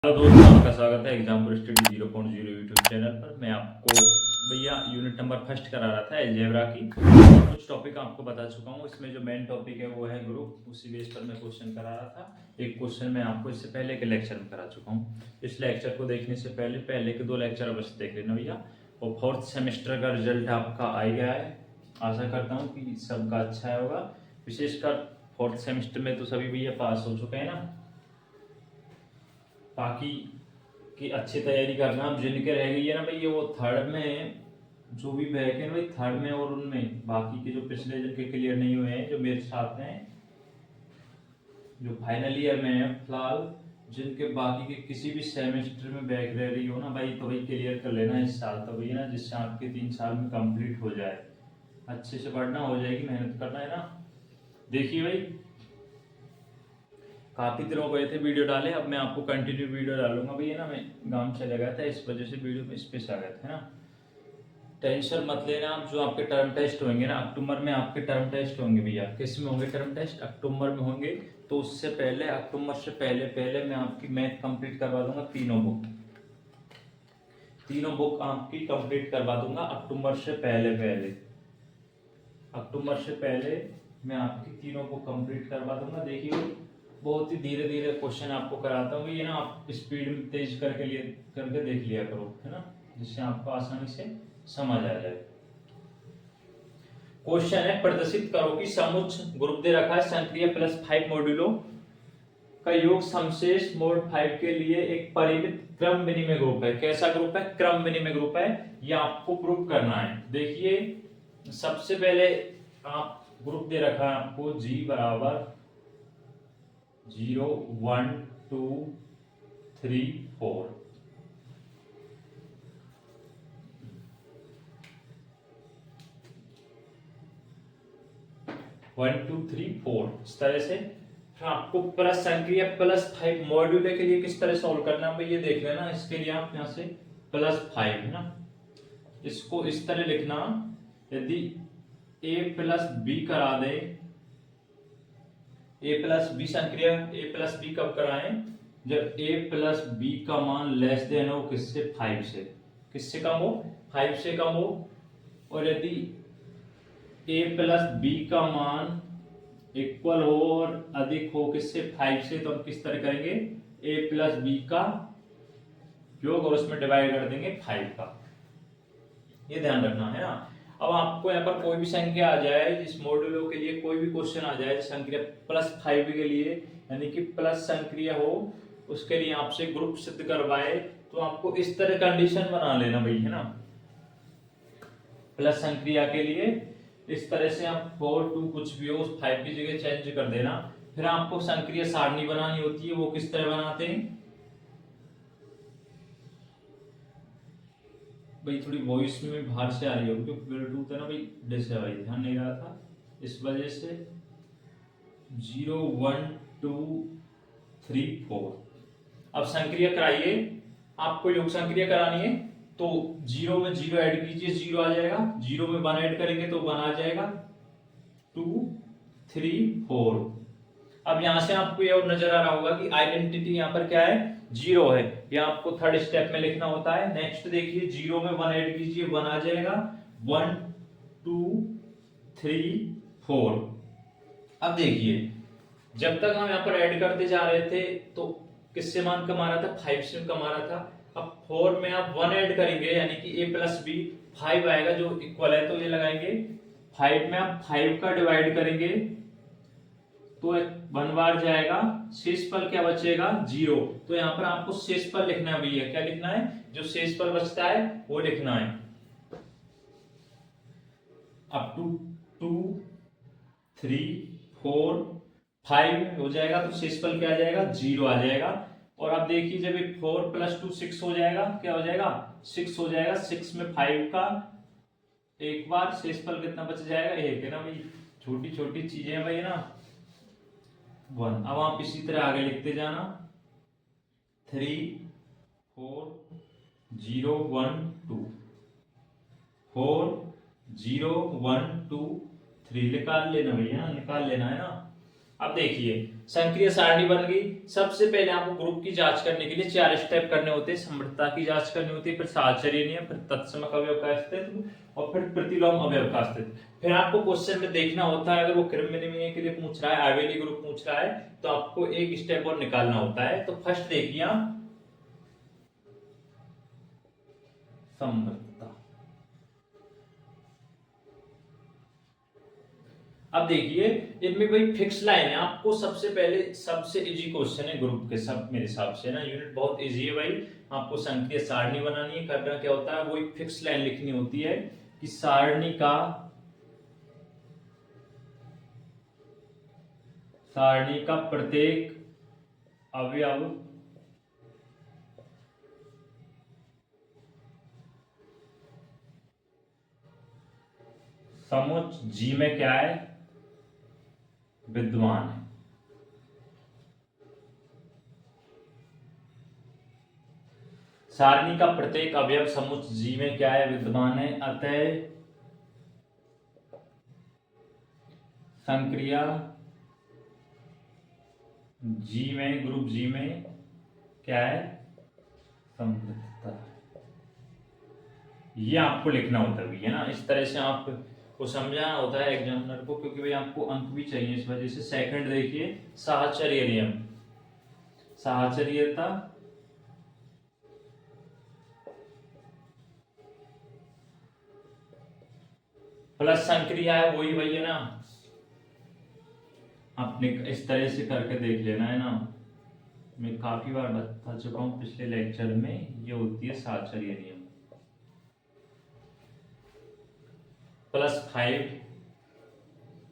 Hello दोस्तों, आपका स्वागत है एग्जाम्पल स्टडी 0.0 यूट्यूब चैनल पर। मैं आपको भैया यूनिट नंबर फर्स्ट करा रहा था अलजेब्रा की। कुछ टॉपिक आपको बता चुका हूँ। इसमें जो मेन टॉपिक है वो है ग्रुप। उसी बेस पर मैं क्वेश्चन करा रहा था। एक क्वेश्चन मैं आपको इससे पहले के लेक्चर में करा चुका हूँ। इस लेक्चर को देखने से पहले पहले के 2 लेक्चर अवश्य देख लेना भैया। और 4th सेमेस्टर का रिजल्ट आपका आ गया है। आशा करता हूँ कि सबका अच्छा होगा। विशेषकर 4th सेमेस्टर में तो सभी भैया पास हो चुके हैं ना। बाकी की अच्छी तैयारी करना। अब जिनके रह गई है ना भाई, वो थर्ड में जो भी बैक है भाई, थर्ड में और उनमें बाकी के जो पिछले जिनके क्लियर नहीं हुए हैं, जो मेरे साथ हैं, जो फाइनल ईयर में है फिलहाल, जिनके बाकी के किसी भी सेमेस्टर में बैक रह रही हो ना भाई, तो भाई क्लियर कर लेना इस साल तो भाई ना, जिससे आपके 3 साल में कंप्लीट हो जाए। अच्छे से पढ़ना, हो जाएगी, मेहनत करना है ना। देखिए भाई, काफ़ी दिनों गए थे वीडियो डाले। अब मैं आपको कंटिन्यू वीडियो डालूंगा भैया ना। मैं गांव चला गया था, इस वजह से वीडियो में स्पेस आ गए थे ना। टेंशन मत लेना। आप जो आपके टर्म टेस्ट होंगे ना, अक्टूबर में आपके टर्म टेस्ट होंगे भैया। किस में होंगे टर्म टेस्ट? अक्टूबर में होंगे। तो उससे पहले, अक्टूबर से पहले पहले मैं आपकी मैथ कंप्लीट करवा दूंगा। तीनों बुक आपकी कंप्लीट करवा दूंगा अक्टूबर से पहले पहले। अक्टूबर से पहले मैं आपकी तीनों बुक कंप्लीट करवा दूंगा। देखिए, बहुत ही धीरे धीरे क्वेश्चन आपको कराता हूँ ये ना। आप स्पीड में तेज करके देख लिया करो, है ना, जिससे आपको आसानी से समझ आ जाए। क्वेश्चन है, प्रदर्शित करो कि समुच्च ग्रुप दे रखा है संक्रिय प्लस 5 मॉड्यूलो का योग समशेष मोड 5 के लिए एक परिमित क्रम विनिमय ग्रुप है। कैसा ग्रुप है? क्रम विनिमय ग्रुप है। यह आपको प्रूव करना है। देखिए, सबसे पहले आप ग्रुप दे रखा है आपको G बराबर 0 1 2 3 4। 1 2 3 4 इस तरह से। फिर आपको प्लस संक्रिय प्लस 5 मॉड्यूल के लिए किस तरह सॉल्व करना है ये देख लेना। इसके लिए आप यहाँ से प्लस 5 है ना, इसको इस तरह लिखना। यदि a प्लस बी करा दे, a प्लस बी संक्रिय a प्लस बी कब कराएं? जब a प्लस बी का मान लेस देन हो किससे? 5 से। किससे कम हो? 5 से कम हो। और यदि a प्लस बी का मान इक्वल हो और अधिक हो किससे? 5 से। तो हम किस तरह करेंगे? a प्लस बी का योग और उसमें डिवाइड कर देंगे 5 का। ये ध्यान रखना है ना। अब आपको यहाँ पर कोई भी संख्या आ जाए, इस मॉड्यूलो के लिए कोई भी क्वेश्चन आ जाए संक्रिय प्लस 5 के लिए, यानी कि प्लस संक्रिय हो, उसके लिए आपसे ग्रुप सिद्ध करवाए, तो आपको इस तरह कंडीशन बना लेना भाई, है ना। प्लस संक्रिया के लिए इस तरह से आप 4 2 कुछ भी हो, उस 5 की जगह चेंज कर देना। फिर आपको संक्रिय सारणी बनानी होती है। वो किस तरह बनाते हैं भाई? थोड़ी वॉइस में बाहर से आ रही होगी क्योंकि ब्लूटूथ है ना भाई, डिस है भाई, ध्यान नहीं रहा था इस वजह से। 0 1 2 3 4। अब संक्रिया कराइए। आपको योग संक्रिया करानी है तो 0 में 0 ऐड कीजिए, 0 आ जाएगा। 0 में 1 ऐड करेंगे तो 1 आ जाएगा। 2 3 4। अब यहां से आपको यह नजर आ रहा होगा कि आइडेंटिटी यहाँ पर क्या है? 0 है। यह आपको थर्ड स्टेप में लिखना होता है। नेक्स्ट देखिए, 0 में 1 ऐड कीजिए, 1 आ जाएगा। 1 2 3 4। अब देखिए, जब तक हम यहाँ पर ऐड करते जा रहे थे तो किससे मान कम आ रहा था? 5 से कम आ रहा था। अब 4 में आप 1 ऐड करेंगे, यानी कि a प्लस बी 5 आएगा जो इक्वल है, तो ये लगाएंगे। 5 में आप 5 का डिवाइड करेंगे तो 1 बार जाएगा, शेषफल क्या बचेगा? 0। तो यहाँ पर आपको शेषफल लिखना है भैया। क्या लिखना है? जो शेषफल बचता है वो लिखना है। अप टू 2 3 4 5 हो जाएगा तो शेषफल क्या आ जाएगा? 0 आ जाएगा। और अब देखिए, जब ये 4 प्लस 2 6 हो जाएगा, क्या हो जाएगा? 6 हो जाएगा। 6 में 5 का एक बार, शेषफल कितना बच जाएगा? 1 है ना भाई। छोटी छोटी चीजें हैं भाई, है ना। 1। अब आप इसी तरह आगे लिखते जाना। 3 4 0 1 2 4 0 1 2 3 निकाल लेना भैया, निकाल लेना है ना। अब देखिए, संक्रिय सारणी बन गई। सबसे पहले आपको ग्रुप की जांच करने के लिए 4 स्टेप करने होते हैं। समृद्धता की जांच करनी होती है, फिर साहचर्य नियम, फिर तत्समक अवयव का अस्तित्व और फिर प्रतिलोम अवयव का अस्तित्व। फिर आपको क्वेश्चन में देखना होता है, अगर वो क्रिमिनल के लिए पूछ रहा है, आवेली ग्रुप पूछ रहा है, तो आपको एक स्टेप और निकालना होता है। तो फर्स्ट देखिए आप समृद्धता। अब देखिए इनमें कोई फिक्स लाइन है। आपको सबसे पहले सबसे इजी क्वेश्चन है ग्रुप के, सब मेरे हिसाब से ना, यूनिट बहुत इजी है भाई। आपको संक्रिय सारणी बनानी है, करना क्या होता है, वही फिक्स लाइन लिखनी होती है कि सारणी का प्रत्येक अवयव समुच्च जी में क्या है, विद्यमान है। सारणी का प्रत्येक अवयव समुच्च जी में क्या है, विद्यमान है। अतः संक्रिया जी में, ग्रुप जी में क्या है, समृद्धता। ये आपको लिखना होता है ना, इस तरह से आपको समझाना होता है एग्जामिनर को, क्योंकि भाई आपको अंक भी चाहिए इस वजह से। सेकंड देखिए साहचर्य नियम। साहचर्यता प्लस संक्रिया है, वही वही है ना, आपने इस तरह से करके देख लेना है ना। मैं काफी बार बता चुका हूं पिछले लेक्चर में, ये होती है साहचर्य नियम। +5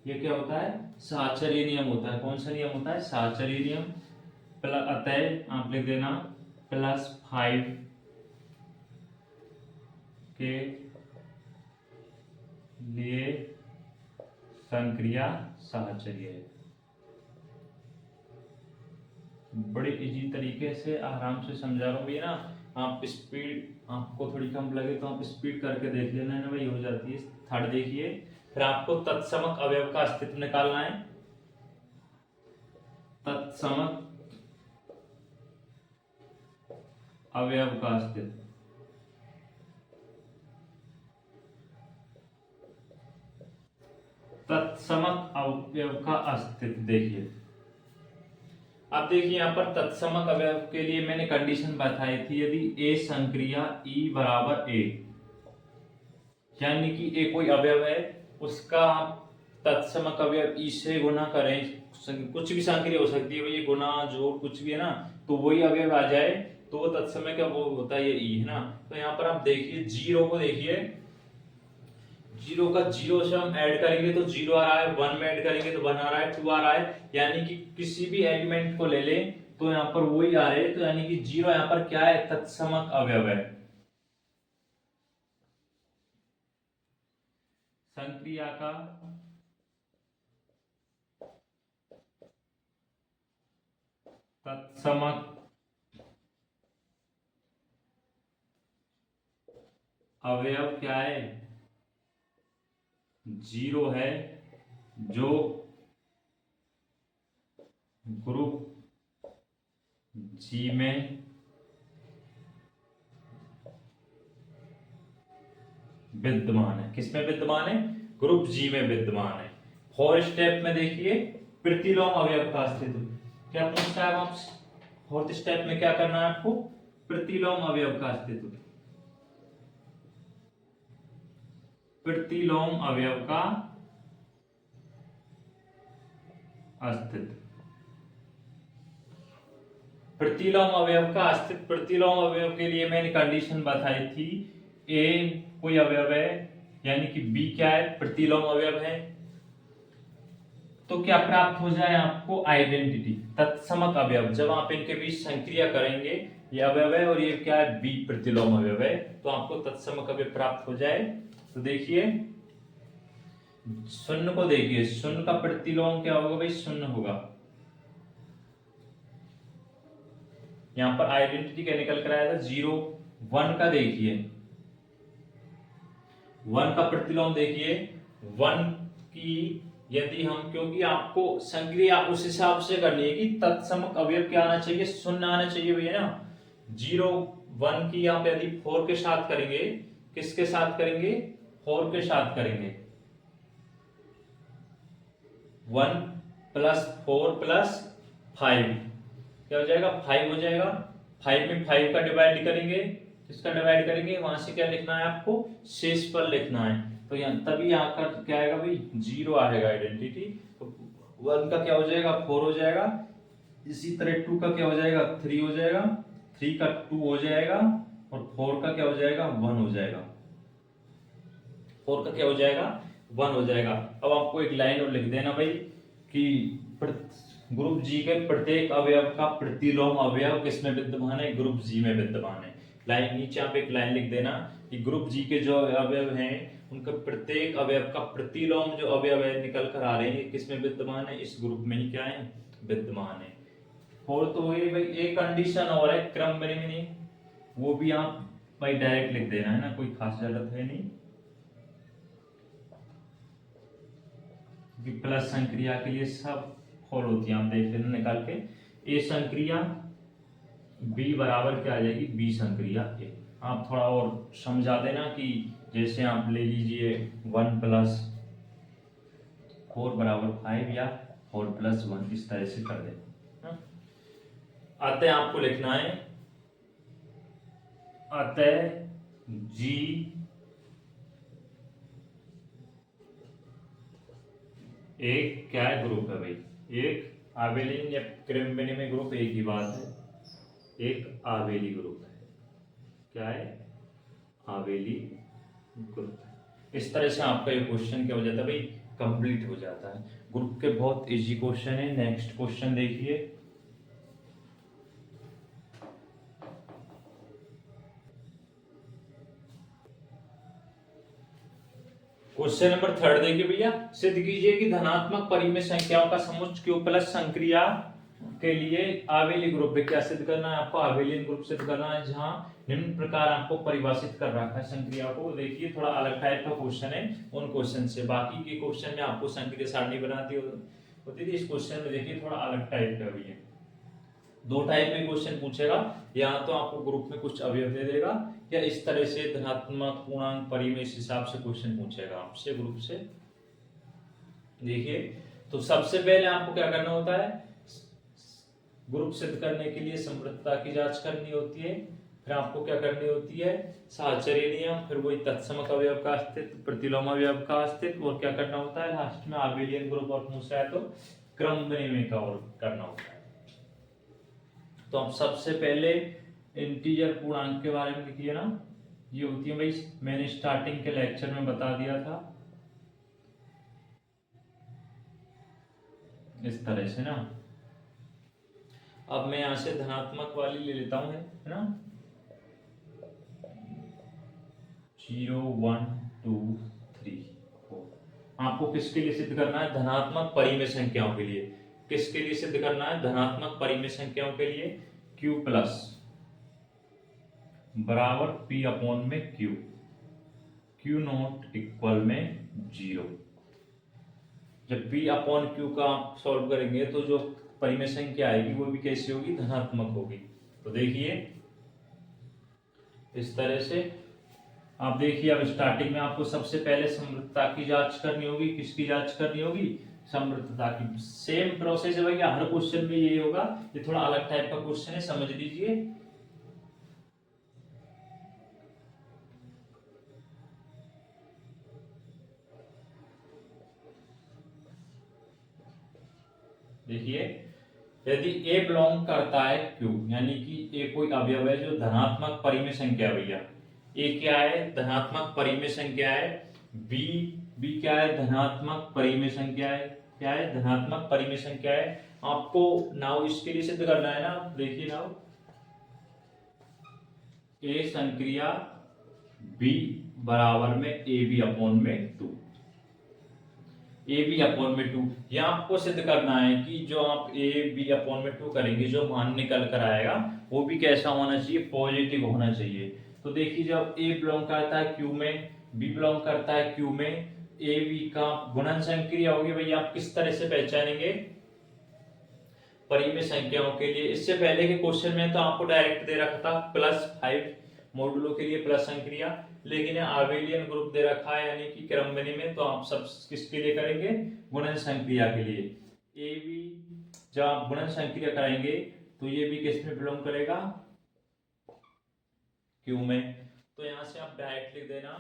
ये क्या होता है, साहचर्य नियम होता है। कौन सा नियम होता है, साहचर्य नियम। अतः आप लिख देना +5 के लिए संक्रिया साहचर्य है। बड़े इजी तरीके से आराम से समझा रहा हूँ भैया ना। आप स्पीड आपको थोड़ी कम लगे तो आप स्पीड करके देख लेना है ना भाई, हो जाती है। थर्ड देखिए, फिर आपको तत्समक अवयव का अस्तित्व निकालना है। तत्समक अवयव का अस्तित्व, तत्समक अवयव का अस्तित्व देखिए। अब देखिए यहाँ पर तत्समक अवयव के लिए मैंने कंडीशन बताई थी, यदि ए संक्रिया ई बराबर ए, यानी कि ए कोई अवयव है, उसका तत्समक अवयव ई से गुना करें, कुछ भी संक्रिया हो सकती है भाई, गुना जोड़ कुछ भी है ना, तो वही अवयव आ जाए तो वो तत्समय का वो होता है, ये ई है ना। तो यहाँ पर आप देखिए जीरो को देखिए, जीरो का जीरो से हम ऐड करेंगे तो जीरो आ रहा है, 1 में ऐड करेंगे तो 1 आ रहा है, 2 आ रहा है, यानी कि किसी भी एलिमेंट को ले लें तो यहाँ पर वही आ रहे, तो यानी कि जीरो यहाँ पर क्या है, तत्समक अवयव है। संक्रिया का तत्समक अवयव क्या है, जीरो है, जो ग्रुप जी में विद्यमान है। किसमें विद्यमान है, ग्रुप जी में विद्यमान है। फोर्थ स्टेप में देखिए प्रतिलोम अवयव का अस्तित्व। क्या पूछता है आपसे, फोर्थ स्टेप में क्या करना है आपको, प्रतिलोम अवयव का अस्तित्व। प्रतिलोम अवयव का अस्तित्व, प्रतिलोम अवयव का अस्तित्व। प्रतिलोम अवयव के लिए मैंने कंडीशन बताई थी, ए कोई अवयव है, यानी कि बी क्या है, प्रतिलोम अवयव है, तो क्या प्राप्त हो जाए आपको, आइडेंटिटी, तत्समक अवयव। जब आप इनके बीच संक्रिया करेंगे, ये अवयव है और ये क्या है, बी प्रतिलोम अवयव है, तो आपको तत्समक अवयव प्राप्त हो जाए। तो देखिए शून्य को देखिए, शून्य का प्रतिलोम क्या होगा भाई, शून्य होगा। यहां पर आइडेंटिटी क्या निकल कर आया था, 0। 1 का देखिए, 1 का प्रतिलोम देखिए, 1 की यदि हम, क्योंकि आपको संक्रिया उस हिसाब से करनी है कि तत्समक अवयव क्या आना चाहिए, शून्य आना चाहिए भैया ना। 0 1 की आप यदि 4 के साथ करेंगे, किसके साथ करेंगे, 4 के साथ करेंगे, 1 + 4 + 5 क्या हो जाएगा, 5 हो जाएगा। 5 में 5 का डिवाइड करेंगे, किसका डिवाइड करेंगे, वहां से क्या लिखना है आपको, शेषफल लिखना है। तो यहाँ तभी यहाँ का क्या आएगा भाई, 0 आएगा आइडेंटिटी। तो 1 का क्या हो जाएगा, 4 हो जाएगा। इसी तरह 2 का क्या हो जाएगा, 3 हो जाएगा। 3 का 2 हो जाएगा। और 4 का क्या हो जाएगा, 1 हो जाएगा। 4 का क्या हो जाएगा, 1 हो जाएगा। अब आपको एक लाइन और लिख देना भाई कि ग्रुप जी के प्रत्येक अवयव का प्रतिलोम अवयव किसमें विद्यमान है, ग्रुप जी में विद्यमान है। लाइन नीचे आप एक लाइन लिख देना कि ग्रुप जी के जो अवयव हैं उनका प्रत्येक अवयव का प्रतिलोम जो अवयव है निकल कर आ रहे हैं, किसमें विद्यमान है, इस ग्रुप में ही क्या है, विद्यमान है। और तो ये भाई एक कंडीशन और है, क्रम में नहीं, वो भी आप भाई डायरेक्ट लिख देना है ना, कोई खास जरूरत है नहीं। प्लस संक्रिया के लिए सब फॉल होती है, आप देख लेना निकाल के। ए संक्रिया बी बराबर क्या आ जाएगी, बी संक्रिया ए। आप थोड़ा और समझा देना कि जैसे आप ले लीजिए 1 + 4 = 5 या 4 + 1, इस तरह से कर देना। अतः आपको लिखना है, अतः जी एक क्या है, ग्रुप है भाई, एक आबेलिन या क्रिम्बिनी ग्रुप एक ही बात है, एक आबेली ग्रुप है। क्या है, आबेली ग्रुप है। इस तरह से आपका ये क्वेश्चन क्या हो जाता है भाई, कंप्लीट हो जाता है। ग्रुप के बहुत इजी क्वेश्चन है। नेक्स्ट क्वेश्चन देखिए, क्वेश्चन नंबर 3 देखिए भैया। सिद्ध कीजिए कि धनात्मक परिमेय संख्याओं का समुच्चय Q प्लस संक्रिया के लिए आबेली ग्रुप है। क्या सिद्ध करना है आपको, आबेलियन ग्रुप सिद्ध करना है, जहां निम्न प्रकार आपको परिभाषित कर रखा है संक्रिया को। देखिए थोड़ा अलग टाइप का क्वेश्चन है उन क्वेश्चन से, बाकी के क्वेश्चन में आपको संक्रिया सारणी बनाती होती थी, इस क्वेश्चन में देखिए थोड़ा अलग टाइप का भी है। 2 टाइप में क्वेश्चन पूछेगा, या तो आपको ग्रुप में कुछ अवयव दे देगा, या इस तरह से धनात्मक पूर्णांक परिमेय, इस हिसाब से क्वेश्चन पूछेगा आपसे ग्रुप से। देखिए तो सबसे पहले आपको क्या करना होता है, ग्रुप सिद्ध करने के लिए समृद्धता की जांच करनी होती है। फिर आपको क्या करनी होती है, साहचर्य नियम, फिर वही तत्समक अवयव का अस्तित्व, प्रतिलोम अवयव का अस्तित्व, और क्या करना होता है लास्ट में आबेलियन ग्रुप, और पूछा है तो क्रम विनिमय का और करना होता है। तो हम सबसे पहले इंटीजर पूर्णांक के बारे में लिखिए ना, ये होती है भाई, मैंने स्टार्टिंग के लेक्चर में बता दिया था, इस तरह से ना। अब मैं यहां से धनात्मक वाली ले लेता हूं, है ना, 0 1 2 3 4। आपको किसके लिए सिद्ध करना है, धनात्मक परिमेय संख्याओं के लिए। किसके लिए सिद्ध करना है, धनात्मक परिमेय संख्याओं के लिए Q प्लस बराबर P/Q, Q नॉट इक्वल में 0। जब P/Q का आप सॉल्व करेंगे तो जो परिमेय संख्या आएगी वो भी कैसी होगी, धनात्मक होगी। तो देखिए इस तरह से आप देखिए, अब स्टार्टिंग में आपको सबसे पहले समृद्धता की जांच करनी होगी। किसकी जांच करनी होगी, समृद्धता की। सेम प्रोसेस है भैया, हर क्वेश्चन में ये होगा, ये थोड़ा अलग टाइप का क्वेश्चन है, समझ लीजिए। देखिए यदि A बिलोंग करता है Q, यानी कि A कोई अवयव है जो धनात्मक परिमेय संख्या है भैया। A क्या है, धनात्मक परिमेय संख्या है। B क्या है, धनात्मक परिमेय संख्या है। क्या है, धनात्मक परिमेय संख्या है। आपको नाउ इसके लिए सिद्ध करना है ना, देखिए नाउ A संक्रिया B बराबर में AB/2, AB/2। यह आपको सिद्ध करना है कि जो आप AB/2 करेंगे, जो मान निकल कर आएगा वो भी कैसा होना चाहिए, पॉजिटिव होना चाहिए। तो देखिए जब A बिलोंग करता है Q में, B बिलोंग करता है Q में, ए बी का गुणन संक्रिया होगी भैया, आप किस तरह से पहचानेंगे परिमेय संख्याओं के लिए। इससे पहले के क्वेश्चन में तो आपको डायरेक्ट दे रखा था +5 मॉडुलो के लिए प्लस संक्रिया, लेकिन आबेलियन ग्रुप दे रखा है यानी कि क्रमबनी में, तो आप सब किसके लिए करेंगे, गुणन संक्रिया के लिए। ए बी जब आप गुणन संक्रिया कराएंगे तो ये भी किस में बिलोंग करेगा, क्यू में। तो यहां से आप डायरेक्ट लिख देना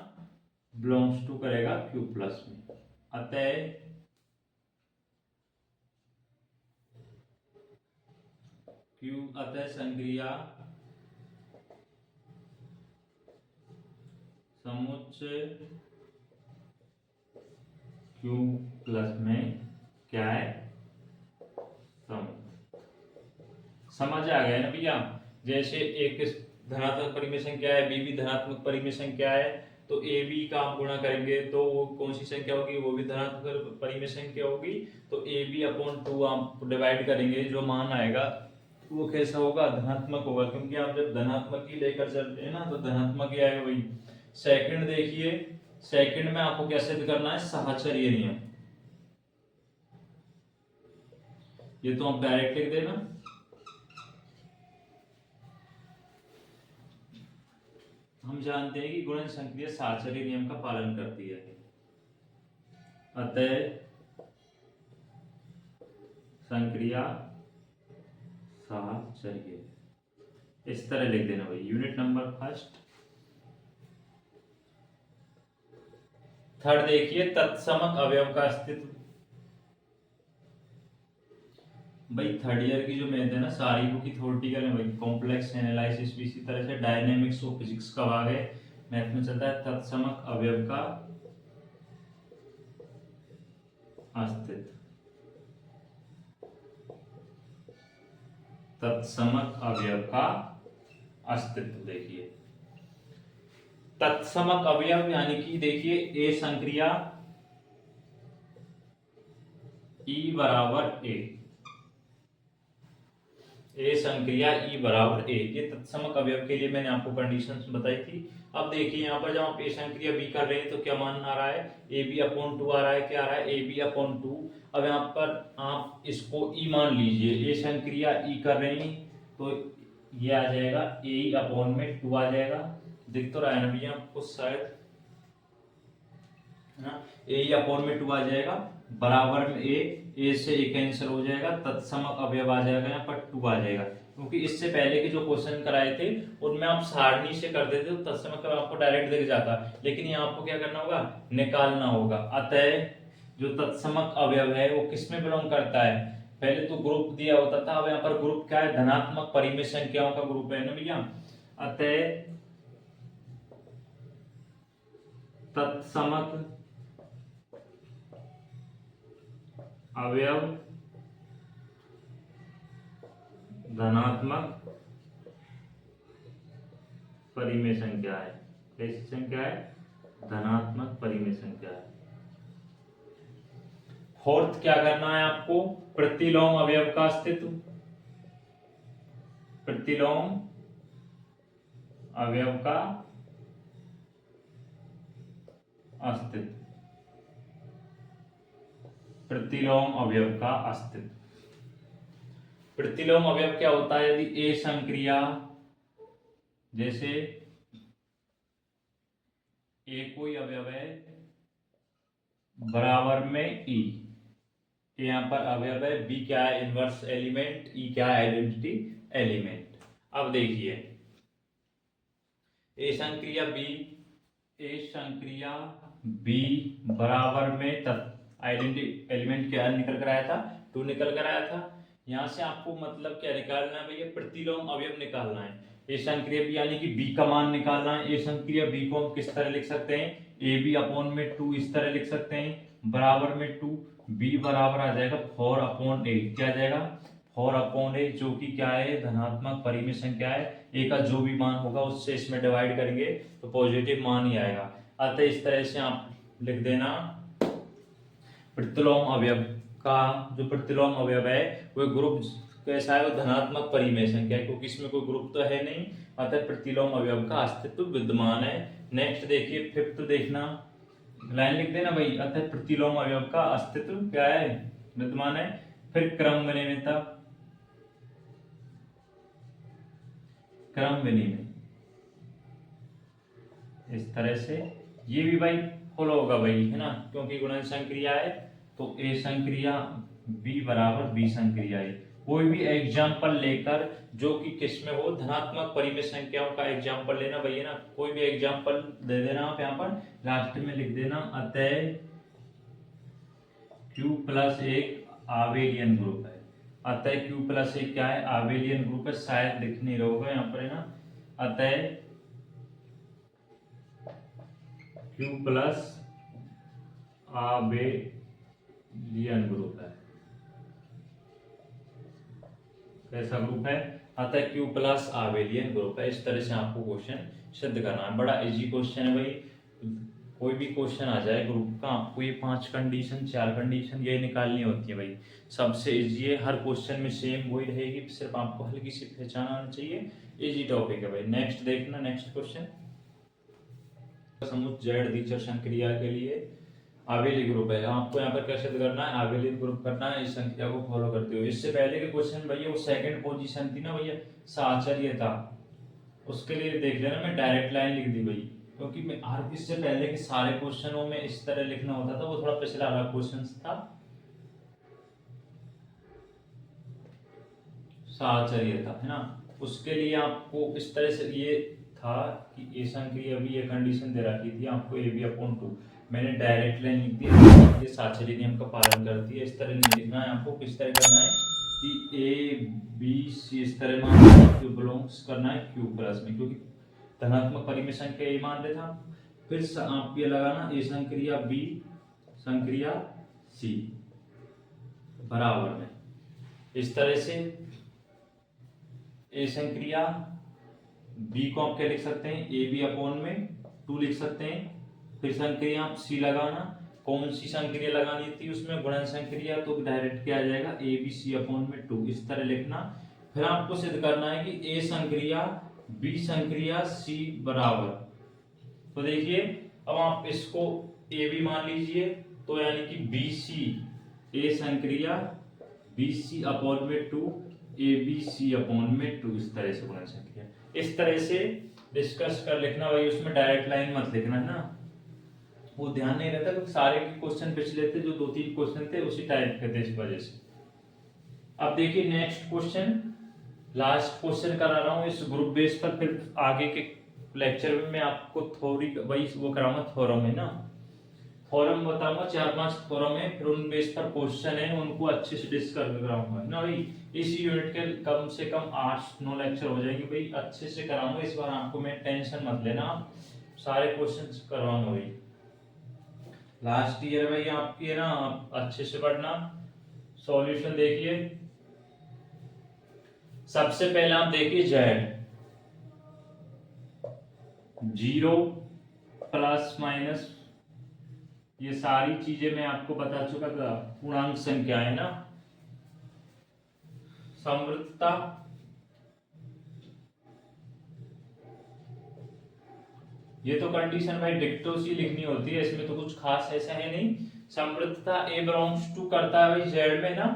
बिलोंग्स टू करेगा क्यू प्लस में। अतः संक्रिया समुच्चय क्यू प्लस में क्या है, समझ आ गया ना भैया। जैसे एक धनात्मक परिमेय संख्या है, बी भी धनात्मक परिमेय संख्या है, तो ए बी का आप गुणा करेंगे तो वो कौन सी संख्या होगी, वो भी धनात्मक परिमेय संख्या होगी। तो ए बी अपॉन 2 आप डिवाइड करेंगे, जो मान आएगा वो कैसा होगा, धनात्मक होगा, क्योंकि आप जब धनात्मक ही लेकर चलते हैं ना तो धनात्मक ही आएगा वही। सेकंड देखिए, सेकंड में आपको क्या सिद्ध करना है, साहचर्य नियम। ये तो आप डायरेक्ट लिख देना, हम जानते हैं कि गुणन संक्रिया साहचर्य नियम का पालन करती है। अतः संक्रिया साहचर्य, इस तरह लिख देना भाई। Unit number first. थर्ड देखिए, तत्समक अवयव का अस्तित्व। भाई थर्ड ईयर की जो मैथ है ना सारी बुक की थ्योरेटिकल है भाई, कॉम्प्लेक्स एनालिसिस भी इसी तरह से, डायनेमिक्स और फिजिक्स का भाग है, मैथ में चलता है तत्समक अवयव का अस्तित्व। तत्समक अवयव का अस्तित्व देखिए, तत्समक अवयव यानी कि देखिए ए संक्रिया ई बराबर ए संक्रिया ई बराबर ए, ये तत्समक अवयव के लिए मैंने आपको कंडीशंस बताई थी। अब देखिए यहाँ पर जब आप ए संक्रिया बी कर रहे हैं तो क्या मान आ रहा है, ए बी अपॉन 2 आ रहा है, क्या आ रहा है, ए बी अपॉन 2। अब यहाँ पर आप इसको ई मान लीजिए, ए संक्रिया ई कर रहे हैं तो ये आ जाएगा ए अपॉन में 2 आ जाएगा, दिख तो रहा है ना भैया आपको शायद, ए अपॉन में 2 आ जाएगा, बराबर में ए से ए कैंसिल हो जाएगा, तत्समक अवयव आ जाएगा, यहाँ पर 2 आ जाएगा। क्योंकि इससे पहले के जो क्वेश्चन कराए थे उनमें आप सारणी से कर देते तो तत्समक अवयव आपको डायरेक्ट दिख जाता, लेकिन यहाँ आपको क्या करना होगा, निकालना होगा। अतः जो तत्समक अवयव है वो किस में बिलोंग करता है, पहले तो ग्रुप दिया होता था, अब यहाँ पर ग्रुप क्या है, धनात्मक परिमेय संख्याओं का ग्रुप है ना भैया। अतः तत्समक अवयव धनात्मक परिमेय संख्या है, कैसी संख्या है, धनात्मक परिमेय संख्या है। फोर्थ क्या करना है आपको, प्रतिलोम अवयव का अस्तित्व। प्रतिलोम अवयव का अस्तित्व, प्रतिलोम अवयव का अस्तित्व। प्रतिलोम अवयव क्या होता है, यदि ए संक्रिया, जैसे ए कोई अवयव है बराबर में ई, यहां पर अवयव है, बी क्या है, इनवर्स एलिमेंट, ई क्या है, आइडेंटिटी एलिमेंट। अब देखिए ए संक्रिया बी बराबर में आइडेंटिटी एलिमेंट क्या निकल कर आया था, 2 निकल कर आया था। यहां से आपको मतलब क्या निकालना है भैया, प्रतिलोम अवयव निकालना है। ए संक्रिया बी यानी कि बी का मान निकालना है। ए संक्रिया बी को हम किस तरह लिख सकते हैं, ए बी अपॉन में 2 इस तरह लिख सकते हैं, बराबर में 2, बी बराबर आ जाएगा 4 अपॉन ए, क्या आ जाएगा 4 अपॉन ए, जो कि क्या है, धनात्मक परिमेय संख्या है। ए का जो भी मान होगा उससे इसमें डिवाइड करेंगे तो पॉजिटिव मान ही आएगा। अतः इस तरह से आप लिख देना प्रतिलोम अवयव का जो प्रतिलोम अवयव है वो ग्रुप कैसा है, वो धनात्मक परिमेय संख्या है, क्योंकि इसमें कोई ग्रुप तो है नहीं, अतः प्रतिलोम अवयव का अस्तित्व विद्यमान है। नेक्स्ट देखिए फिफ्थ देखना, लाइन लिख देना भाई, अतः प्रतिलोम अवयव का अस्तित्व क्या है, विद्यमान है। फिर क्रम विनिमयता, क्रम विनिमय, इस तरह से ये भी भाई फॉलो होगा भाई, है ना, क्योंकि गुणन संक्रिया है तो ए संक्रिया बी बराबर बी संक्रिया है। कोई भी एग्जाम्पल लेकर जो कि किसमें हो, धनात्मक परिमेय संख्याओं का एग्जाम्पल लेना भैया ना, कोई भी एग्जाम्पल दे देना आप यहाँ पर लास्ट में लिख देना, अतः Q प्लस एक आबेलियन ग्रुप है। अतः Q प्लस एक क्या है, आबेलियन ग्रुप है, शायद दिख नहीं रहा होगा यहाँ पर, है ना। अतः Q प्लस आबेलियन ग्रुप है, कैसा ग्रुप है, अतः Q प्लस आबेलियन ग्रुप है। इस तरह से आपको क्वेश्चन सिद्ध करना है, बड़ा इजी क्वेश्चन है भाई। कोई भी क्वेश्चन आ जाए ग्रुप का, आपको ये 5 कंडीशन 4 कंडीशन यही निकालनी होती है भाई, सबसे इजी है। हर क्वेश्चन में सेम वही रहेगी, सिर्फ आपको हल्की सी पहचान आना चाहिए। इजी टॉपिक है भाई। नेक्स्ट देखना, नेक्स्ट क्वेश्चन, समुच्चय जेड द्विचर संक्रिया के लिए आबेली ग्रुप है। आपको यहाँ पर क्या सिद्ध करना है, आबेली ग्रुप करना है, इस संख्या को फॉलो करते हुए। इससे पहले के क्वेश्चन भैया वो सेकंड पोजीशन थी ना भैया, साहचर्यता, उसके लिए देख लेना, मैं डायरेक्ट लाइन लिख दी भाई, क्योंकि मैं हर इससे पहले के सारे क्वेश्चनों में इस तरह लिखना होता था, वो थोड़ा पिछला वाला क्वेश्चन था, साहचर्यता, है ना। उसके लिए आपको इस तरह से ये था कि ए संक्रिया भी ये कंडीशन दे रखी थी आपको, ए बी अपॉन 2, मैंने डायरेक्ट लाइन लिख दी, ये साहचर्य नियम का पालन करती है। इस तरह नहीं लिखना है आपको, किस तरह करना है कि ए बी सी इस तरह मान क्यू बिलोंग्स करना है क्यू प्लस में, क्योंकि धनात्मक परिमेय संख्या ए मान रहे था। फिर आप ये लगाना, ए संक्रिया बी संक्रिया सी बराबर में, इस तरह से ए संक्रिया बी को आप क्या लिख सकते हैं, ए बी अपॉन में 2 लिख सकते हैं। फिर संक्रिया आप सी लगाना, कौन सी संक्रिया लगानी थी उसमें, गुणन संक्रिया, तो डायरेक्ट क्या आ जाएगा, ए बी सी अपॉन में 2, इस तरह लिखना। फिर आपको सिद्ध करना है कि ए संक्रिया बी संक्रिया सी बराबर, तो देखिए अब आप इसको ए बी मान लीजिए, तो यानी कि बी सी, ए संक्रिया बी सी अपॉन में 2, ए बी सी अपॉन में 2, इस तरह से गुणन संक्रिया, इस तरह से डिस्कस कर लिखना भाई। उसमें डायरेक्ट लाइन मत लिखना, है ना, वो ध्यान नहीं रहता, क्योंकि सारे क्वेश्चन पिछले थे जो 2-3 क्वेश्चन थे उसी टाइप के थे, इस वजह से। अब देखिए नेक्स्ट क्वेश्चन, लास्ट क्वेश्चन करा रहा हूँ इस ग्रुप बेस पर, फिर आगे के लेक्चर में मैं आपको थोड़ी वही वो कराऊंगा, थ्योरम है ना, थ्योरम बताऊंगा 4-5 थ्योरम है, फिर उन बेस पर क्वेश्चन है, उनको अच्छे से डिस्कस कराऊंगा ना भाई। इस यूनिट के कम से कम 8-9 लेक्चर हो जाएंगे भाई, अच्छे से कराऊंगा इस बार, आपको मैं टेंशन मत लेना, सारे क्वेश्चन करवाऊंगा भाई। लास्ट ईयर भाई आपकी है ना, आप अच्छे से पढ़ना, सॉल्यूशन देखिए। सबसे पहले आप देखिए जेड 0 प्लस माइनस, ये सारी चीजें मैं आपको बता चुका था, पूर्णांक संख्या है ना, समृद्धता, ये तो कंडीशन भाई डिक्टो सी लिखनी होती है, इसमें तो कुछ खास ऐसा है नहीं। समृद्धता ए बिलोंग्स टू करता है भाई जेड में ना,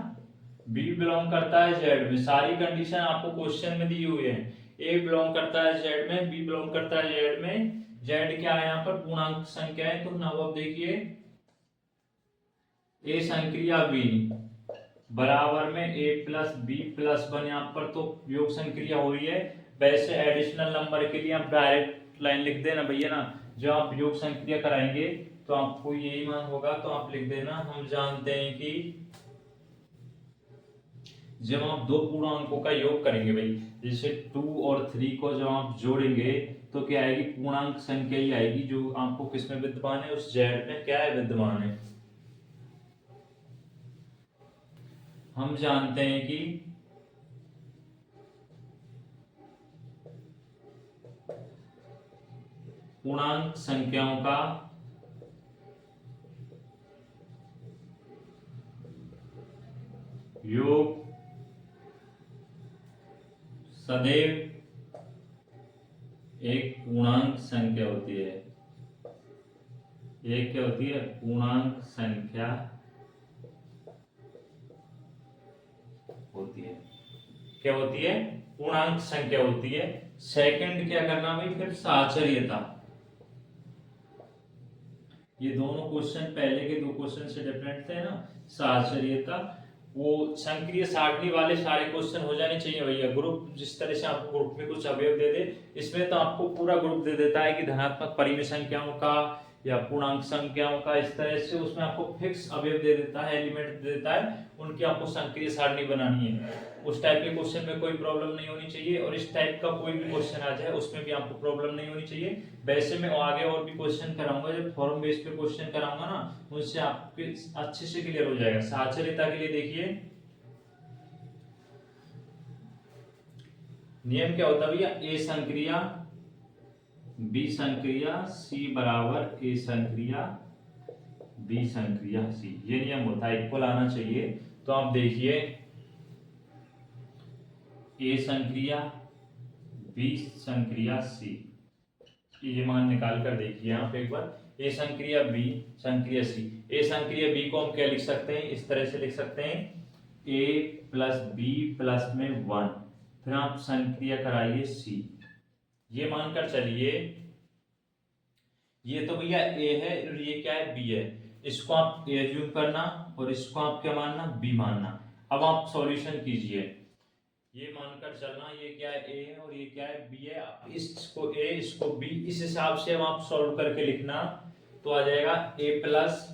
बी बिलोंग करता है जेड में, सारी कंडीशन आपको क्वेश्चन में दी हुई है। ए बिलोंग करता है जेड में, बी बिलोंग करता है जेड में, जेड क्या है यहाँ पर, पूर्णांक संख्या है, तो now अब देखिए ए संक्रिया बी बराबर में ए प्लस बी प्लस 1, यहाँ पर तो योग संक्रिया हो रही है। वैसे एडिशनल नंबर के लिए आप डायरेक्ट लाइन लिख देना भैया ना, जब आप योग संक्रिया कराएंगे तो आपको यही मान होगा, तो आप लिख देना, हम जानते हैं कि जब आप दो पूर्णांकों का योग करेंगे भाई, जैसे 2 और 3 को जब आप जोड़ेंगे तो क्या आएगी, पूर्णांक संख्या ही आएगी, जो आपको किसमें विद्यमान है, उस जेड में क्या है, विद्यमान है। हम जानते हैं कि पूर्णांक संख्याओं का योग सदैव एक पूर्णांक संख्या होती है, ये क्या होती है? पूर्णांक संख्या होती है। क्या होती है? पूर्णांक संख्या होती है। सेकंड क्या करना भाई? फिर साहचर्यता। ये दोनों क्वेश्चन पहले के दो क्वेश्चन से डिफरेंट थे ना। साहचर्यता, वो संक्रिय सारणी वाले सारे क्वेश्चन हो जाने चाहिए भैया। ग्रुप जिस तरह से आपको ग्रुप में कुछ अवयव दे दे, इसमें तो आपको पूरा ग्रुप दे देता है कि धनात्मक परिमेय संख्याओं का या पूर्णांक संख्याओं का, इस तरह से उसमें आपको फिक्स अवयव दे देता है, एलिमेंट दे देता है, उनकी आपको संक्रिय सारणी बनानी है। उस टाइप के क्वेश्चन में कोई प्रॉब्लम नहीं होनी चाहिए, और इस टाइप का कोई भी क्वेश्चन आ जाए उसमें भी आपको प्रॉब्लम नहीं होनी चाहिए। वैसे मैं आगे और भी क्वेश्चन कराऊंगा, जब फॉर्म बेस पे क्वेश्चन कराऊंगा ना, उनसे आपके अच्छे से क्लियर हो जाएगा। साहचर्यता के लिए देखिए नियम क्या होता है भैया? ए संक्रिया बी संक्रिया सी बराबर ए संक्रिया बी संक्रिया सी, ये नियम होता है। इक्वल आना चाहिए। तो आप देखिए ए संक्रिया बी संक्रिया सी, ये मान निकाल कर देखिए आप एक बार। ए संक्रिया बी संक्रिया सी, ए संक्रिया बी को हम क्या लिख सकते हैं? इस तरह से लिख सकते हैं, ए प्लस बी प्लस में 1, फिर आप संक्रिया कराइए सी। ये मानकर चलिए ये तो भैया ए है और ये क्या है? बी है। इसको आप ए एज्यूम करना और इसको आप क्या मानना? बी मानना। अब आप सॉल्यूशन कीजिए। ये मानकर चलना ये क्या है? ए है और ये क्या है? बी है। इसको ए इसको बी, इस हिसाब से अब आप सॉल्व करके लिखना, तो आ जाएगा A plus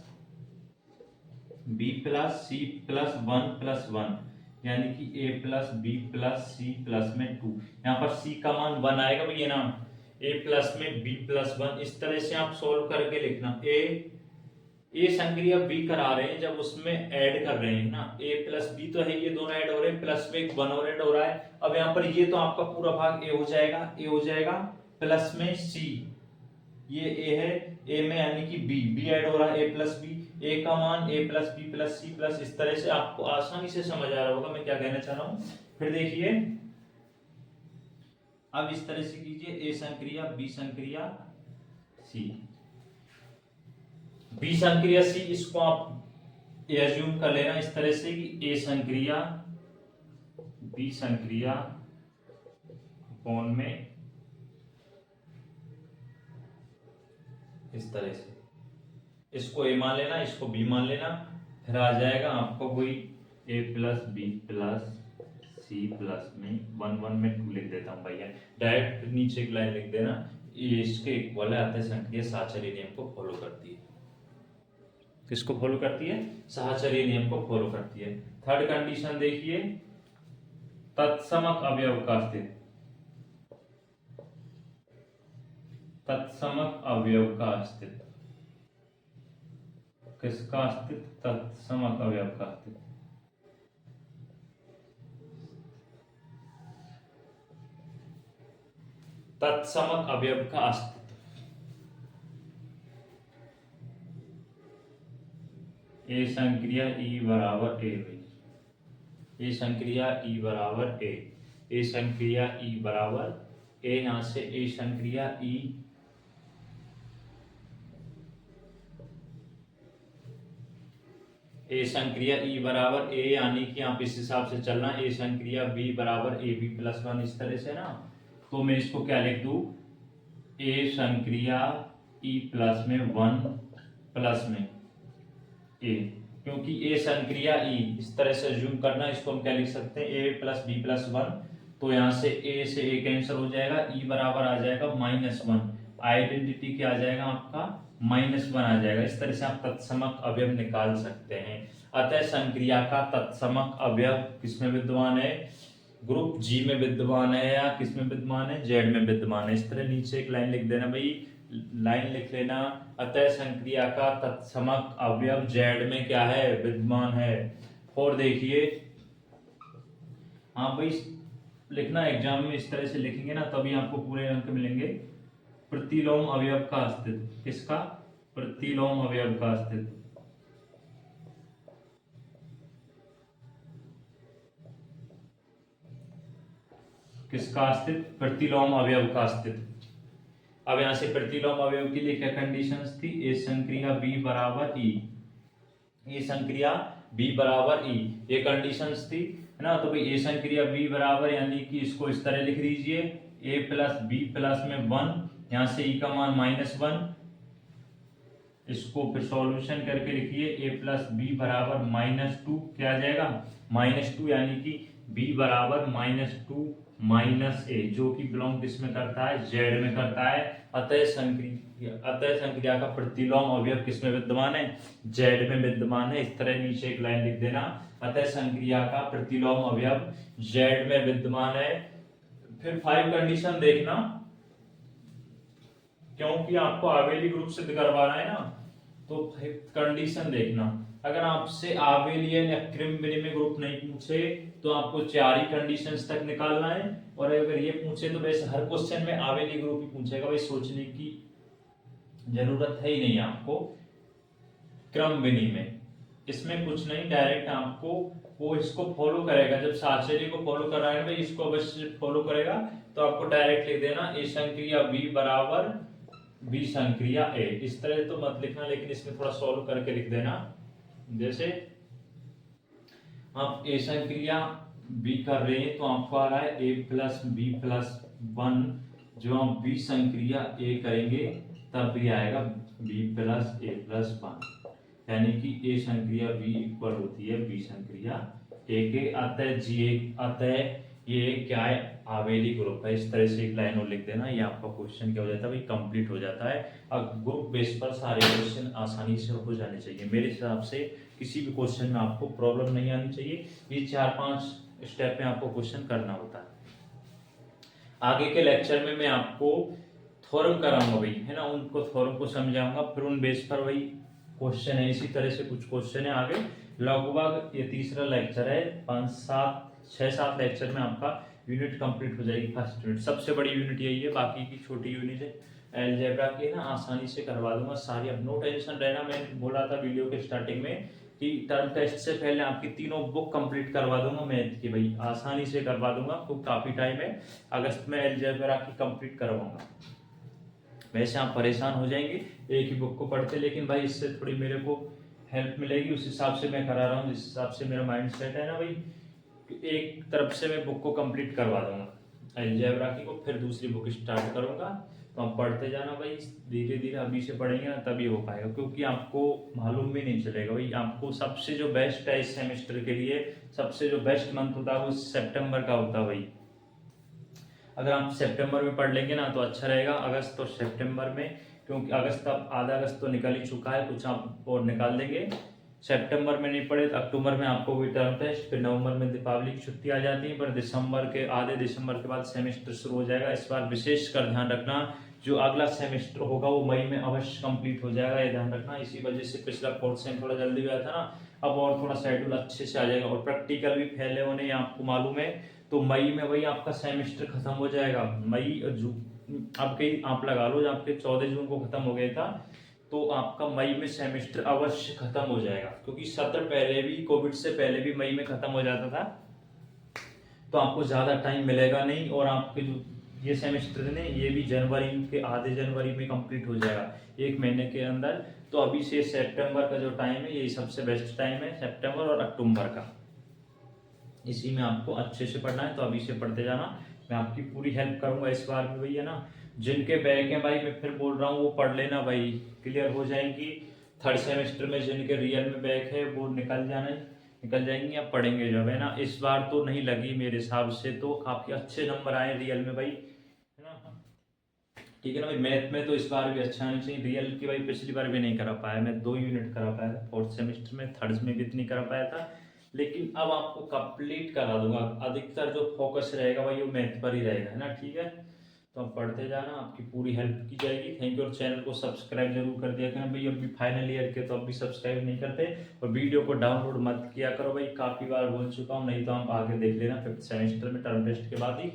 B plus C plus 1 plus 1, यानी कि A plus B plus C plus में 2। यहाँ पर सी का मान 1 आएगा भैया ना, ए प्लस में बी प्लस 1, इस तरह से आप सॉल्व करके लिखना। ए संक्रिया बी करा रहे हैं जब उसमें ऐड कर रहे हैं ना, ए प्लस बी तो है, ये दोनों ऐड हो रहे हैं, प्लस में 1 और ऐड हो रहा है। अब यहाँ पर ये तो आपका पूरा भाग ए हो जाएगा, ए हो जाएगा प्लस में सी, ये ए है, ए में यानी कि बी, बी ऐड हो रहा है, ए प्लस बी, ए का मान A plus B plus C plus, इस तरह से आपको आसानी से समझ आ रहा होगा मैं क्या कहना चाह रहा हूं। फिर देखिए अब इस तरह से कीजिए, ए संक्रिया बी संक्रिया सी, बी संक्रिया सी, इसको आप एज्यूम कर लेना इस तरह से कि ए संक्रिया बी संक्रिया कोण में, इस तरह से इसको ए मान लेना, इसको बी मान लेना, फिर आ जाएगा आपको कोई A plus B plus C plus में 1 1 में 2 लिख देता हूं भैया, डायरेक्ट नीचे एक लाइन लिख देना, ये इसके इक्वल है, अतः संक्रिया साहचर्य नियम को फॉलो करती है। किसको फॉलो करती है? साहचर्य नियम को फॉलो करती है। थर्ड कंडीशन देखिए, तत्समक अवयव का अस्तित्व, तत्समक अवयव का अस्तित्व, किसका अस्तित्व? तत्समक अवयव का अस्तित्व। तत्समक अवयव का अस्तित्व, ए संक्रिया ई बराबर ए, ए संक्रिया ई बराबर ए, ए संक्रिया ई बराबर ए, यहां से ए संक्रिया ई ए संक्रिया ई बराबर ए, यानी कि आप इस हिसाब से चलना, ए संक्रिया बी बराबर ए बी प्लस 1, इस तरह से ना। तो मैं इसको क्या लिख दूं? ए संक्रिया ई प्लस में 1 प्लस में ए, क्योंकि ए संक्रिया ई इस तरह से जूम करना, इसको हम क्या लिख सकते हैं? ए प्लस बी प्लस 1, तो यहाँ से ए कैंसिल हो जाएगा, ई बराबर आ जाएगा -1, आइडेंटिटी क्या आ जाएगा आपका? -1 आ जाएगा। इस तरह से आप तत्समक अवयव निकाल सकते हैं। अतः संक्रिया का तत्समक अवयव किसमें विद्यमान है? ग्रुप जी में विद्यमान है, या किसमें विद्यमान है? जेड में विद्यमान है। इस तरह नीचे एक लाइन लिख देना भाई, लाइन लिख लेना, अतः संक्रिया का तत्समक अवयव जेड में क्या है? विद्यमान है। और देखिए हाँ भाई, लिखना एग्जाम में इस तरह से लिखेंगे ना, तभी आपको पूरे अंक मिलेंगे। प्रतिलोम अवयव का अस्तित्व, किसका? प्रतिलोम अवयव का अस्तित्व, किसका अस्तित्व? प्रतिलोम अवयव का अस्तित्व। अब यहाँ से प्रतिलोम अवयव के लिए क्या कंडीशंस थी, ए संक्रिया बी बराबर ई, ए संक्रिया बी बराबर ई, ये कंडीशंस थी, है ना। तो भाई ए संक्रिया बी बराबर यानी कि इसको इस तरह लिख दीजिए, ए प्लस बी प्लस में 1, यहाँ से ई का मान -1, इसको फिर सॉल्यूशन करके लिखिए, ए प्लस बी बराबर -2, क्या आ जाएगा -2, यानी कि बी बराबर -2 -a, जो कि बिलोंग किसमें करता है, जेड में करता है। अतः संक्रिया का प्रतिलोम अवयव किसमें विद्यमान है, जेड में विद्यमान है। इस तरह नीचे एक लाइन लिख देना, अतः संक्रिया का प्रतिलोम अवयव जेड में विद्यमान है। फिर 5 कंडीशन देखना, क्योंकि आपको आवेली ग्रुप सिद्ध करवाना है ना, तो कंडीशन देखना। अगर आपसे आवेलियन या क्रिम विनिमय ग्रुप नहीं पूछे तो आपको 4 ही कंडीशंस तक निकालना है, और अगर ये पूछे तो वैसे हर क्वेश्चन में आवेली ग्रुप ही पूछेगा, भाई सोचने की जरूरत है ही नहीं आपको। क्रम विनिमय इसमें कुछ नहीं, डायरेक्ट आपको वो इसको फॉलो करेगा, जब साचेरी को फॉलो कर रहा है भाई इसको अवश्य फॉलो करेगा। तो आपको डायरेक्ट लिख देना, ए संक्रिया बी बराबर बी संक्रिया ए, इस तरह तो मत लिखना, लेकिन इसमें थोड़ा सॉल्व करके लिख देना। जैसे आप ए संक्रिया बी कर रहे हैं तो आपको आ रहा है ए प्लस बी प्लस 1, जो आप बी संक्रिया ए करेंगे तब भी आएगा बी प्लस ए प्लस 1, यानी कि ए संक्रिया बी इक्वल होती है बी संक्रिया ए के। अतः ये क्या है, आवेली ग्रुप है। इस तरह से एक लाइन और लिख देना, ये आपका क्वेश्चन क्या हो जाता है भाई, कंप्लीट हो जाता है। अब ग्रुप बेस पर सारे क्वेश्चन आसानी से हो जाने चाहिए, मेरे हिसाब से किसी भी क्वेश्चन में आपको प्रॉब्लम नहीं आनी चाहिए। ये 4-5 स्टेप में आपको क्वेश्चन करना होता है। आगे के लेक्चर में मैं आपको थ्योरम कराऊंगा भाई, है ना, उनको थ्योरम को समझाऊंगा, फिर उन बेस पर वही क्वेश्चन है। इसी तरह से कुछ क्वेश्चन है आगे, लगभग ये तीसरा लेक्चर है, 6-7 लेक्चर में आपका यूनिट कंप्लीट हो जाएगी। फर्स्ट यूनिट सबसे बड़ी यूनिट यही है, बाकी की छोटी यूनिट है अलजेब्रा की, है ना, आसानी से करवा दूंगा सारी। अब नो टेंशन रहना, मैं बोला था वीडियो के स्टार्टिंग में कि टर्म टेस्ट से पहले आपकी तीनों बुक कंप्लीट करवा दूंगा मैथ की, भाई आसानी से करवा दूंगा, तो काफी टाइम है, अगस्त में अलजेब्रा की कंप्लीट करवाऊंगा। वैसे आप परेशान हो जाएंगे एक ही बुक को पढ़ते, लेकिन भाई इससे थोड़ी मेरे को हेल्प मिलेगी, उस हिसाब से मैं करा रहा हूँ, जिस हिसाब से मेरा माइंड सेट है ना भाई, एक तरफ से मैं बुक को कंप्लीट करवा दूंगा अलजेब्रा की को, फिर दूसरी बुक स्टार्ट करूंगा। तो आप पढ़ते जाना भाई, धीरे धीरे अभी से पढ़ेंगे ना तभी हो पाएगा, क्योंकि आपको मालूम भी नहीं चलेगा भाई। आपको सबसे जो बेस्ट है इस सेमेस्टर के लिए, सबसे जो बेस्ट मंथ होता है वो सितंबर का होता है भाई। अगर आप सितंबर में पढ़ लेंगे ना तो अच्छा रहेगा, अगस्त और सितंबर में, क्योंकि अगस्त अब आधा अगस्त तो निकल ही चुका है, कुछ आप और निकाल देंगे। सितंबर में नहीं पढ़े तो अक्टूबर में आपको भी टर्म टेस्ट, फिर नवंबर में दीपावली की छुट्टी आ जाती है, पर आधे दिसंबर के बाद सेमेस्टर शुरू हो जाएगा। इस बार विशेष कर ध्यान रखना, जो अगला सेमेस्टर होगा वो मई में अवश्य कंप्लीट हो जाएगा, ये ध्यान रखना। इसी वजह से पिछला 4th सेम थोड़ा जल्दी गया था ना, अब और थोड़ा शेड्यूल अच्छे से आ जाएगा, और प्रैक्टिकल भी फैले होने आपको मालूम है। तो मई में वही आपका सेमेस्टर खत्म हो जाएगा, मई और जून, आपके आप लगा लो, जब आपके 14 जून को खत्म हो गया था, तो आपका मई में सेमेस्टर अवश्य खत्म हो जाएगा, क्योंकि सत्र पहले भी, कोविड से पहले भी मई में खत्म हो जाता था, तो आपको ज़्यादा टाइम मिलेगा नहीं, और आपके जो ये सेमेस्टर है ये भी जनवरी के आधे जनवरी में कंप्लीट हो जाएगा, 1 महीने के अंदर। तो अभी से सितंबर का जो टाइम है यही सबसे बेस्ट टाइम है, सितंबर और अक्टूबर का, इसी में आपको अच्छे से पढ़ना है, तो अभी से पढ़ते जाना, मैं आपकी पूरी हेल्प करूंगा इस बार भी भाई, है ना। जिनके बैक हैं भाई, मैं फिर बोल रहा हूँ वो पढ़ लेना भाई, क्लियर हो जाएंगी। 3rd सेमेस्टर में जिनके रियल में बैक है वो निकल जाएंगे, या पढ़ेंगे जब, है ना। इस बार तो नहीं लगी मेरे हिसाब से, तो काफी अच्छे नंबर आए रियल में भाई, है ना, ठीक है ना भाई। मैथ में तो इस बार भी अच्छा आना चाहिए, रियल की भाई पिछली बार भी नहीं करा पाया, मैं 2 यूनिट करा पाया था 4th सेमेस्टर में, 3rd में भी इतनी करा पाया था, लेकिन अब आपको कंप्लीट करा दूंगा। अधिकतर जो फोकस रहेगा भाई वो मैथ पर ही रहेगा, है ना, ठीक है। तो आप पढ़ते जाना, आपकी पूरी हेल्प की जाएगी। थैंक यू, और चैनल को सब्सक्राइब जरूर कर दिया करना भाई, अभी फाइनल ईयर के तो अभी सब्सक्राइब नहीं करते, और वीडियो को डाउनलोड मत किया करो भाई, काफ़ी बार बोल चुका हूँ, नहीं तो आप आगे देख लेना 5th सेमेस्टर में टर्म टेस्ट के बाद ही।